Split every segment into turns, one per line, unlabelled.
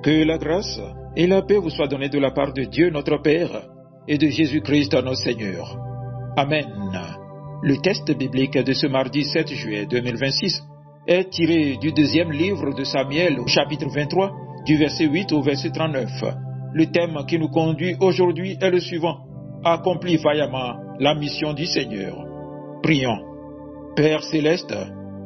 Que la grâce et la paix vous soient données de la part de Dieu notre Père et de Jésus-Christ notre Seigneur. Amen. Le texte biblique de ce mardi 7 juillet 2026 est tiré du deuxième livre de Samuel au chapitre 23, du verset 8 au verset 39. Le thème qui nous conduit aujourd'hui est le suivant: accomplis vaillamment la mission du Seigneur. Prions. Père céleste,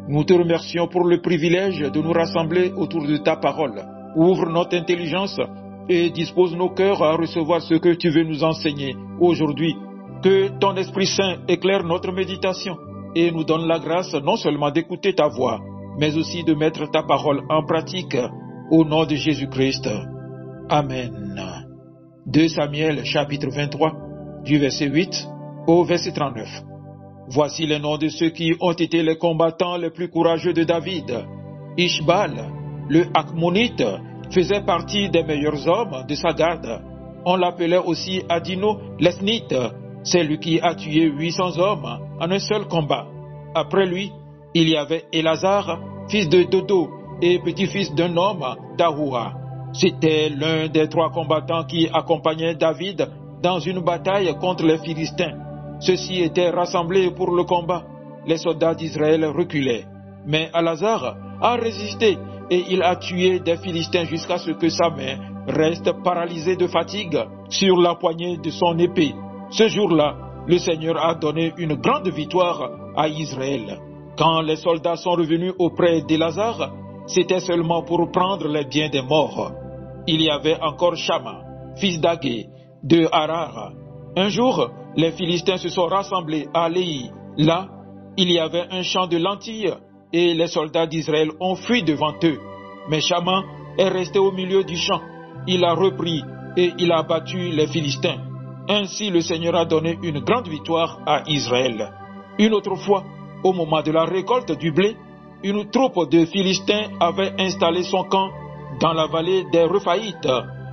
nous te remercions pour le privilège de nous rassembler autour de ta parole. Ouvre notre intelligence et dispose nos cœurs à recevoir ce que tu veux nous enseigner aujourd'hui. Que ton Esprit Saint éclaire notre méditation et nous donne la grâce non seulement d'écouter ta voix, mais aussi de mettre ta parole en pratique au nom de Jésus-Christ. Amen. 2 Samuel chapitre 23, du verset 8 au verset 39. Voici les noms de ceux qui ont été les combattants les plus courageux de David. Ishbal, le Hakmonite, faisait partie des meilleurs hommes de sa garde. On l'appelait aussi Adino l'Esnite. C'est lui qui a tué 800 hommes en un seul combat. Après lui, il y avait Élazar, fils de Dodo et petit-fils d'un homme d'Ahoua. C'était l'un des 3 combattants qui accompagnaient David dans une bataille contre les Philistins. Ceux-ci étaient rassemblés pour le combat. Les soldats d'Israël reculaient. Mais Élazar a résisté et il a tué des Philistins jusqu'à ce que sa main reste paralysée de fatigue sur la poignée de son épée. Ce jour-là, le Seigneur a donné une grande victoire à Israël. Quand les soldats sont revenus auprès d'Élazar, c'était seulement pour prendre les biens des morts. Il y avait encore Shama, fils d'Agé, de Harar. Un jour, les Philistins se sont rassemblés à Léhi. Là, il y avait un champ de lentilles et les soldats d'Israël ont fui devant eux. Mais Shama est resté au milieu du champ. Il a repris et il a battu les Philistins. Ainsi, le Seigneur a donné une grande victoire à Israël. Une autre fois, au moment de la récolte du blé, une troupe de Philistins avait installé son camp dans la vallée des Rephaïtes.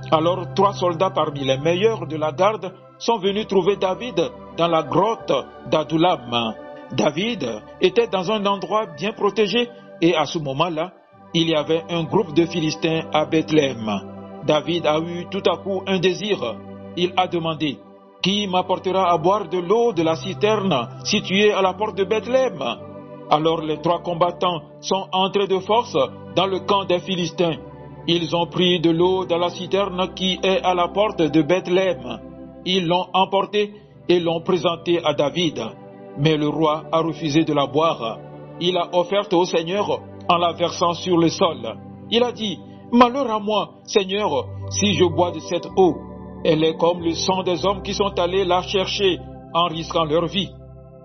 Alors 3 soldats parmi les meilleurs de la garde sont venus trouver David dans la grotte d'Adullam. David était dans un endroit bien protégé et à ce moment-là, il y avait un groupe de Philistins à Bethléem. David a eu tout à coup un désir. Il a demandé: qui m'apportera à boire de l'eau de la citerne située à la porte de Bethléem? Alors les 3 combattants sont entrés de force dans le camp des Philistins. Ils ont pris de l'eau dans la citerne qui est à la porte de Bethléem. Ils l'ont emportée et l'ont présentée à David. Mais le roi a refusé de la boire. Il l'a offerte au Seigneur en la versant sur le sol. Il a dit: malheur à moi, Seigneur, si je bois de cette eau. Elle est comme le sang des hommes qui sont allés la chercher en risquant leur vie.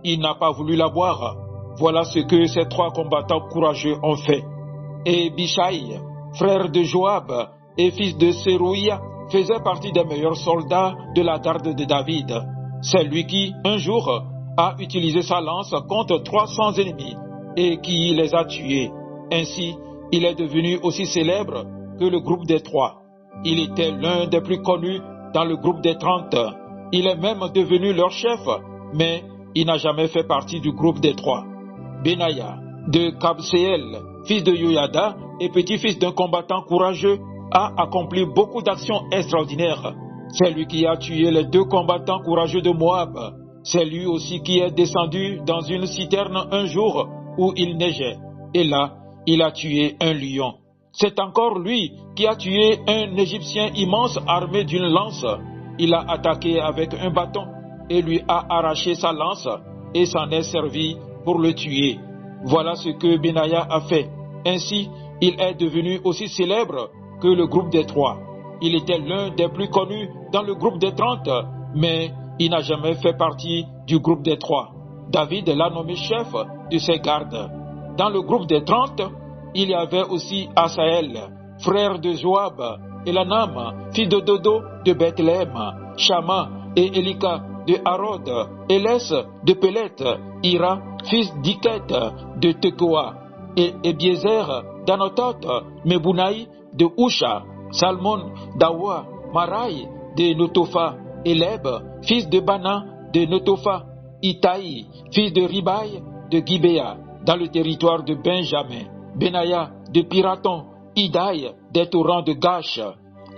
Il n'a pas voulu la boire. Voilà ce que ces 3 combattants courageux ont fait. Et Bishaï, frère de Joab et fils de Sérouïa, faisait partie des meilleurs soldats de la garde de David. C'est lui qui, un jour, a utilisé sa lance contre 300 ennemis et qui les a tués. Ainsi, il est devenu aussi célèbre que le groupe des 3. Il était l'un des plus connus dans le groupe des 30. Il est même devenu leur chef, mais il n'a jamais fait partie du groupe des 3. Benaya, de Kabseel, fils de Yoyada et petit-fils d'un combattant courageux, a accompli beaucoup d'actions extraordinaires. C'est lui qui a tué les 2 combattants courageux de Moab. C'est lui aussi qui est descendu dans une citerne un jour où il neigeait. Et là, il a tué un lion. C'est encore lui qui a tué un Égyptien immense armé d'une lance. Il a attaqué avec un bâton et lui a arraché sa lance et s'en est servi pour le tuer. Voilà ce que Benaya a fait. Ainsi, il est devenu aussi célèbre que le groupe des 3. Il était l'un des plus connus dans le groupe des 30, mais il n'a jamais fait partie du groupe des 3. David l'a nommé chef de ses gardes. Dans le groupe des 30, il y avait aussi Asaël, frère de Joab, Elanam, fils de Dodo de Bethléem, Shama et Elika de Harod, Élès de Pélet, Ira, fils d'Iket de Tekoa, et Ebiezer d'Anotot, Mebounaï de Usha, Salmon d'Awa, Maraï de Notofa, Éleb, fils de Bana de Notofa, Itaï, fils de Ribaï de Gibéa, dans le territoire de Benjamin, Benaya de Piraton, Idaï des torrents de Gash,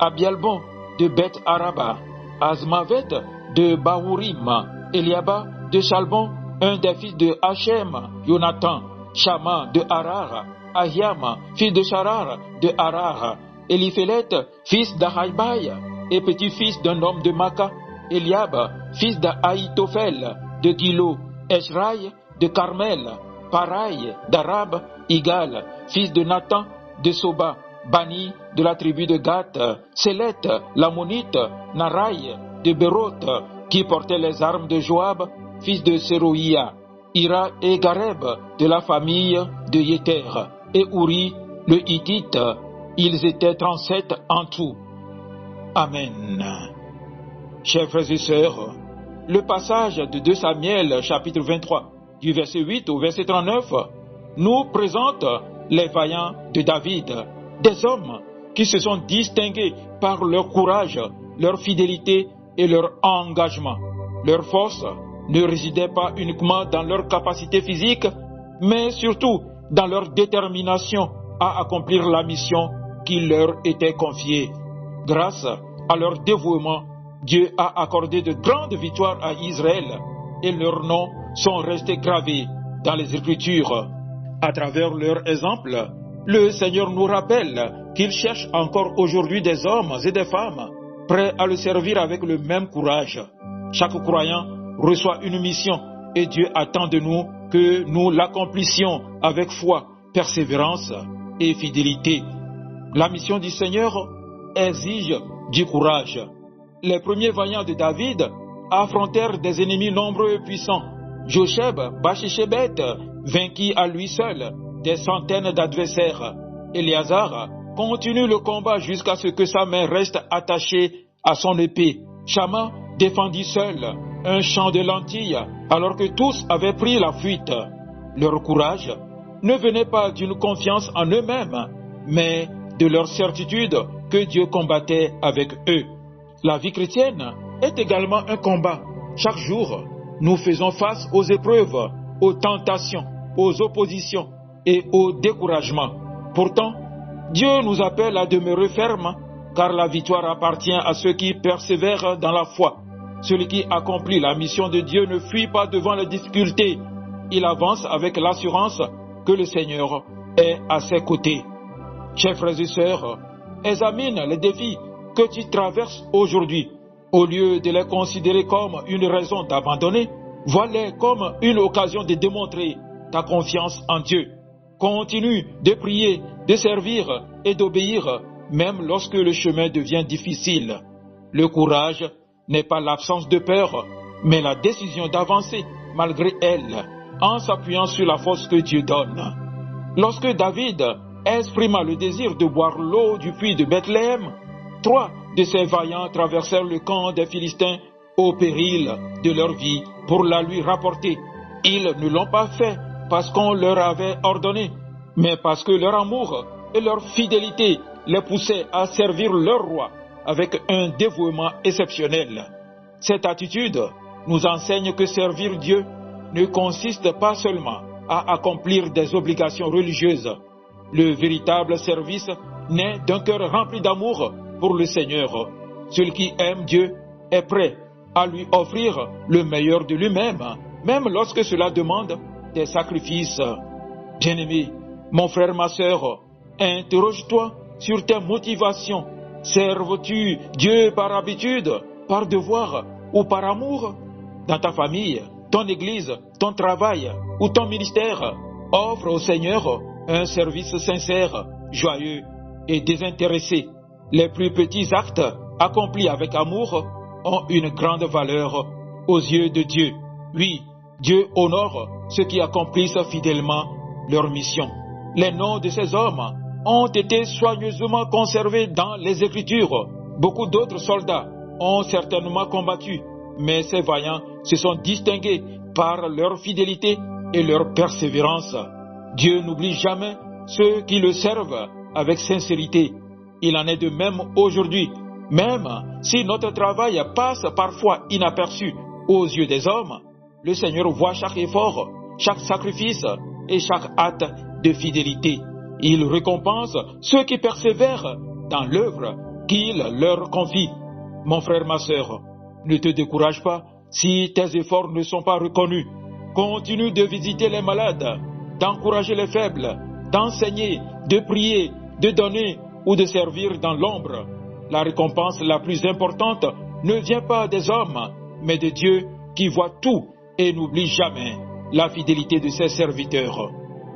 Abialbon de Beth Araba, Azmavet de Bahurim, Eliaba de Chalbon, un des fils de Hachem, Jonathan, Shama de Harar, Ahiam, fils de Sharar de Harar, Eliphelet, fils d'Ahaïbaï, et petit-fils d'un homme de Maca, Eliab, fils d'Aïtophel, de Gilo, Eshraï, de Carmel, Paraï, d'Arab, Igal, fils de Nathan, de Soba, Bani, de la tribu de Gath, Sélet, l'Ammonite, Naraï, de Béroth, qui portait les armes de Joab, fils de Séroïa, Ira et Gareb, de la famille de Yéter, et Uri, le Hittite. Ils étaient 37 en tout. Amen. Chers frères et sœurs, le passage de 2 Samuel, chapitre 23, du verset 8 au verset 39, nous présente les vaillants de David, des hommes qui se sont distingués par leur courage, leur fidélité et leur engagement. Leur force ne résidait pas uniquement dans leur capacité physique, mais surtout dans leur détermination à accomplir la mission qui leur était confiée. Grâce à leur dévouement, Dieu a accordé de grandes victoires à Israël et leurs noms sont restés gravés dans les Écritures. À travers leur exemple, le Seigneur nous rappelle qu'il cherche encore aujourd'hui des hommes et des femmes prêts à le servir avec le même courage. Chaque croyant reçoit une mission et Dieu attend de nous que nous l'accomplissions avec foi, persévérance et fidélité. La mission du Seigneur exige du courage. Les premiers vaillants de David affrontèrent des ennemis nombreux et puissants. Josheb, Bashishebet, vainquit à lui seul des centaines d'adversaires. Éléazar continue le combat jusqu'à ce que sa main reste attachée à son épée. Shama défendit seul un champ de lentilles alors que tous avaient pris la fuite. Leur courage ne venait pas d'une confiance en eux-mêmes, mais de leur certitude que Dieu combattait avec eux. La vie chrétienne est également un combat. Chaque jour, nous faisons face aux épreuves, aux tentations, aux oppositions et au découragement. Pourtant, Dieu nous appelle à demeurer fermes, car la victoire appartient à ceux qui persévèrent dans la foi. Celui qui accomplit la mission de Dieu ne fuit pas devant les difficultés. Il avance avec l'assurance que le Seigneur est à ses côtés. Chers frères et sœurs, examine les défis que tu traverses aujourd'hui. Au lieu de les considérer comme une raison d'abandonner, vois-les comme une occasion de démontrer ta confiance en Dieu. Continue de prier, de servir et d'obéir, même lorsque le chemin devient difficile. Le courage n'est pas l'absence de peur, mais la décision d'avancer malgré elle, en s'appuyant sur la force que Dieu donne. Lorsque David exprima le désir de boire l'eau du puits de Bethléem, 3 de ses vaillants traversèrent le camp des Philistins au péril de leur vie pour la lui rapporter. Ils ne l'ont pas fait parce qu'on leur avait ordonné, mais parce que leur amour et leur fidélité les poussaient à servir leur roi avec un dévouement exceptionnel. Cette attitude nous enseigne que servir Dieu ne consiste pas seulement à accomplir des obligations religieuses. Le véritable service naît d'un cœur rempli d'amour pour le Seigneur. Celui qui aime Dieu est prêt à lui offrir le meilleur de lui-même, même lorsque cela demande des sacrifices. Bien-aimé, mon frère, ma sœur, interroge-toi sur tes motivations. Serves-tu Dieu par habitude, par devoir ou par amour? Dans ta famille, ton église, ton travail ou ton ministère, offre au Seigneur un service sincère, joyeux et désintéressé. Les plus petits actes accomplis avec amour ont une grande valeur aux yeux de Dieu. Oui, Dieu honore ceux qui accomplissent fidèlement leur mission. Les noms de ces hommes ont été soigneusement conservés dans les Écritures. Beaucoup d'autres soldats ont certainement combattu, mais ces vaillants se sont distingués par leur fidélité et leur persévérance. Dieu n'oublie jamais ceux qui le servent avec sincérité. Il en est de même aujourd'hui. Même si notre travail passe parfois inaperçu aux yeux des hommes, le Seigneur voit chaque effort, chaque sacrifice et chaque acte de fidélité. Il récompense ceux qui persévèrent dans l'œuvre qu'il leur confie. Mon frère, ma sœur, ne te décourage pas si tes efforts ne sont pas reconnus. Continue de visiter les malades, d'encourager les faibles, d'enseigner, de prier, de donner ou de servir dans l'ombre. La récompense la plus importante ne vient pas des hommes, mais de Dieu qui voit tout et n'oublie jamais la fidélité de ses serviteurs.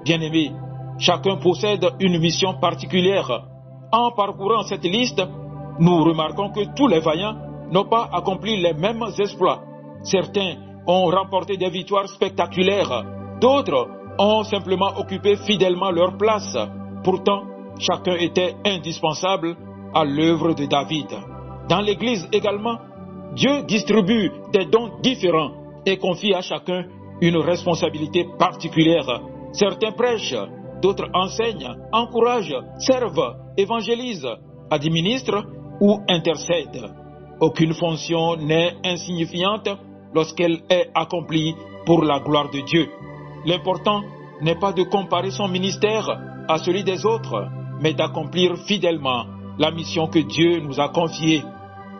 Bien-aimés, chacun possède une mission particulière. En parcourant cette liste, nous remarquons que tous les vaillants n'ont pas accompli les mêmes exploits. Certains ont remporté des victoires spectaculaires, d'autres ont simplement occupé fidèlement leur place. Pourtant, chacun était indispensable à l'œuvre de David. Dans l'Église également, Dieu distribue des dons différents et confie à chacun une responsabilité particulière. Certains prêchent, d'autres enseignent, encouragent, servent, évangélisent, administrent ou intercèdent. Aucune fonction n'est insignifiante lorsqu'elle est accomplie pour la gloire de Dieu. L'important n'est pas de comparer son ministère à celui des autres, mais d'accomplir fidèlement la mission que Dieu nous a confiée.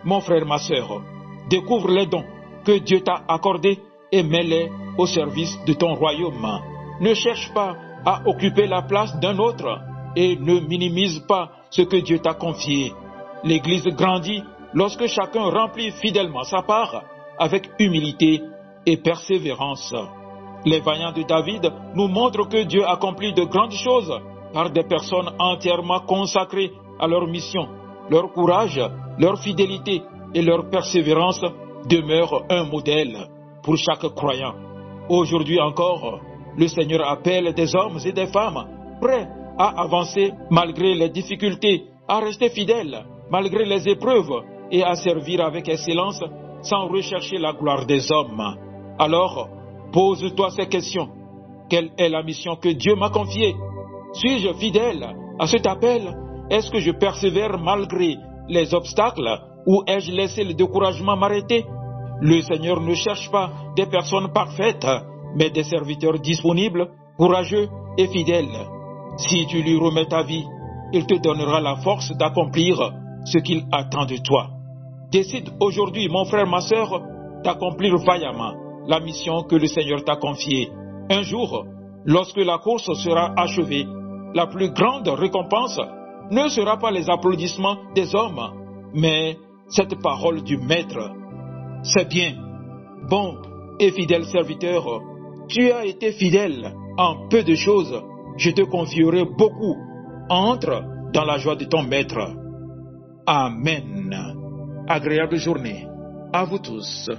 Mon frère, ma sœur, découvre les dons que Dieu t'a accordés et mets-les au service de ton royaume. Ne cherche pas à occuper la place d'un autre et ne minimise pas ce que Dieu t'a confié. L'Église grandit lorsque chacun remplit fidèlement sa part avec humilité et persévérance. Les vaillants de David nous montrent que Dieu accomplit de grandes choses par des personnes entièrement consacrées à leur mission. Leur courage, leur fidélité et leur persévérance demeurent un modèle pour chaque croyant. Aujourd'hui encore, le Seigneur appelle des hommes et des femmes prêts à avancer malgré les difficultés, à rester fidèles malgré les épreuves et à servir avec excellence sans rechercher la gloire des hommes. Alors, pose-toi ces questions. Quelle est la mission que Dieu m'a confiée? Suis-je fidèle à cet appel? Est-ce que je persévère malgré les obstacles ou ai-je laissé le découragement m'arrêter? Le Seigneur ne cherche pas des personnes parfaites, mais des serviteurs disponibles, courageux et fidèles. Si tu lui remets ta vie, il te donnera la force d'accomplir ce qu'il attend de toi. Décide aujourd'hui, mon frère, ma sœur, d'accomplir vaillamment la mission que le Seigneur t'a confiée. Un jour, lorsque la course sera achevée, la plus grande récompense ne sera pas les applaudissements des hommes, mais cette parole du Maître. C'est bien, bon et fidèle serviteur, tu as été fidèle en peu de choses, je te confierai beaucoup. Entre dans la joie de ton Maître. Amen. Agréable journée à vous tous.